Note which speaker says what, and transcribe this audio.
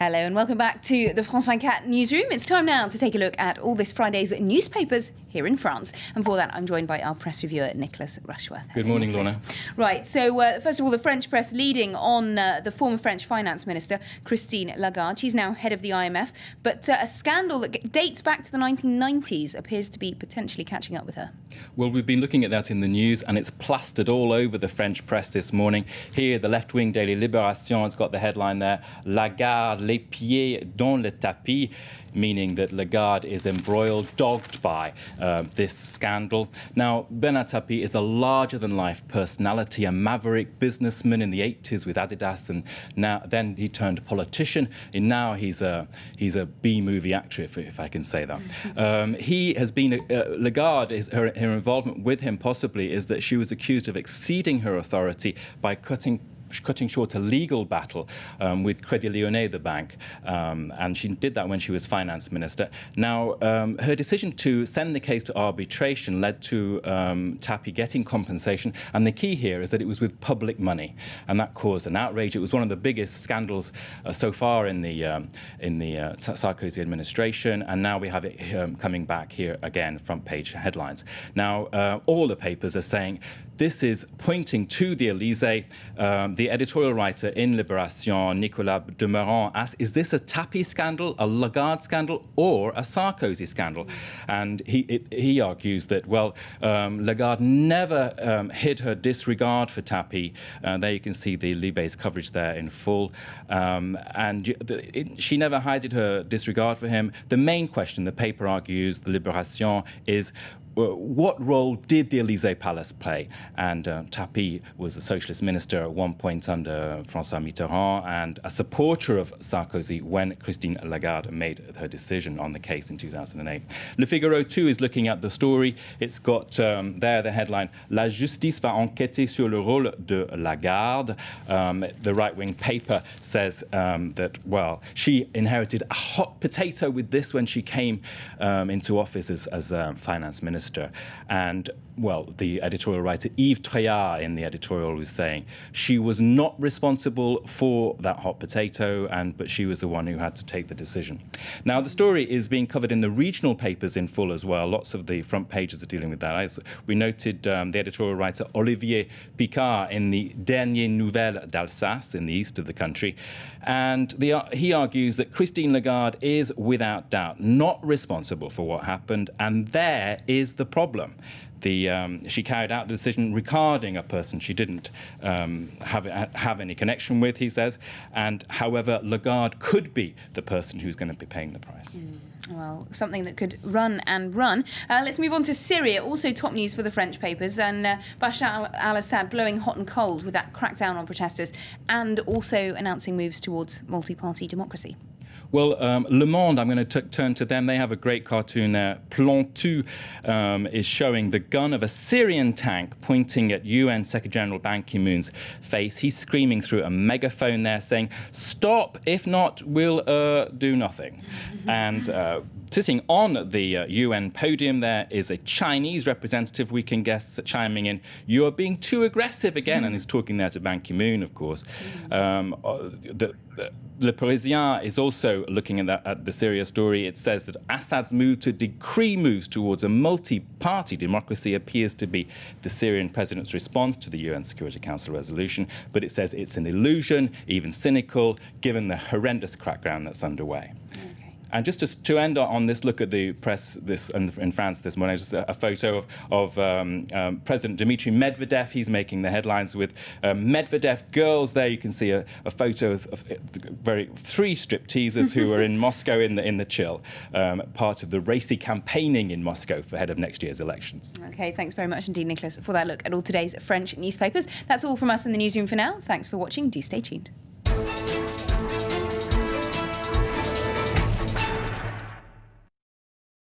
Speaker 1: Hello and welcome back to the France 24 newsroom. It's time now to take a look at all this Friday's newspapers here in France. And for that, I'm joined by our press reviewer, Nicholas Rushworth.
Speaker 2: Good morning, Lorna.
Speaker 1: Right, so first of all, the French press leading on the former French finance minister, Christine Lagarde. She's now head of the IMF, but a scandal that dates back to the 1990s appears to be potentially catching up with her.
Speaker 2: Well, we've been looking at that in the news, and it's plastered all over the French press this morning. Here, the left-wing daily Libération has got the headline there, Lagarde, les pieds dans le tapis, meaning that Lagarde is embroiled, dogged by this scandal. Now, Bernard Tapie is a larger-than-life personality, a maverick businessman in the 80s with Adidas, and then he turned politician, and now he's a B-movie actor, if I can say that. He has been, Lagarde, her involvement with him possibly is that she was accused of exceeding her authority by cutting short a legal battle with Crédit Lyonnais, the bank, and she did that when she was finance minister. Now, her decision to send the case to arbitration led to Tapie getting compensation, and the key here is that it was with public money, and that caused an outrage. It was one of the biggest scandals so far in the Sarkozy administration, and now we have it coming back here again, front page headlines. Now, all the papers are saying this is pointing to the Élysée. The editorial writer in Libération, Nicolas Demorand, asked, is this a Tapie scandal, a Lagarde scandal, or a Sarkozy scandal? And he argues that, well, Lagarde never hid her disregard for Tapie. There you can see the Libé's coverage there in full. And she never hid her disregard for him. The main question, the paper argues, the Libération, is what role did the Élysée Palace play? And Tapie was a socialist minister at one point under François Mitterrand and a supporter of Sarkozy when Christine Lagarde made her decision on the case in 2008. Le Figaro, too, is looking at the story. It's got there the headline, La justice va enquêter sur le rôle de Lagarde. The right-wing paper says that, well, she inherited a hot potato with this when she came into office as finance minister. And, well, the editorial writer Yves Treillat in the editorial was saying she was not responsible for that hot potato, but she was the one who had to take the decision. Now, the story is being covered in the regional papers in full as well. Lots of the front pages are dealing with that. We noted the editorial writer Olivier Picard in the Dernières Nouvelles d'Alsace in the east of the country. And he argues that Christine Lagarde is, without doubt, not responsible for what happened, and there is the problem. She carried out the decision regarding a person she didn't have any connection with, he says, and however, Lagarde could be the person who's going to be paying the price.
Speaker 1: Well, something that could run and run. Let's move on to Syria, also top news for the French papers, and Bashar al-Assad blowing hot and cold with that crackdown on protesters and also announcing moves towards multi-party democracy.
Speaker 2: Well, Le Monde, I'm going to turn to them. They have a great cartoon there. Plan 2 is showing the gun of a Syrian tank pointing at UN Secretary-General Ban Ki-moon's face. He's screaming through a megaphone there saying, stop, if not, we'll do nothing. And sitting on the UN podium there is a Chinese representative, we can guess, chiming in, you are being too aggressive again, and he's talking there to Ban Ki-moon, of course. Le Parisien is also looking at the Syria story. It says that Assad's move to decree moves towards a multi-party democracy appears to be the Syrian president's response to the UN Security Council resolution, but it says it's an illusion, even cynical, given the horrendous crackdown that's underway. And just to end on this look at the press in France this morning, just a photo of President Dmitry Medvedev. He's making the headlines with Medvedev girls. There you can see a photo of three stripteasers who are in Moscow in the chill, part of the racy campaigning in Moscow ahead of next year's elections.
Speaker 1: OK, thanks very much indeed, Nicholas, for that look at all today's French newspapers. That's all from us in the newsroom for now. Thanks for watching. Do stay tuned.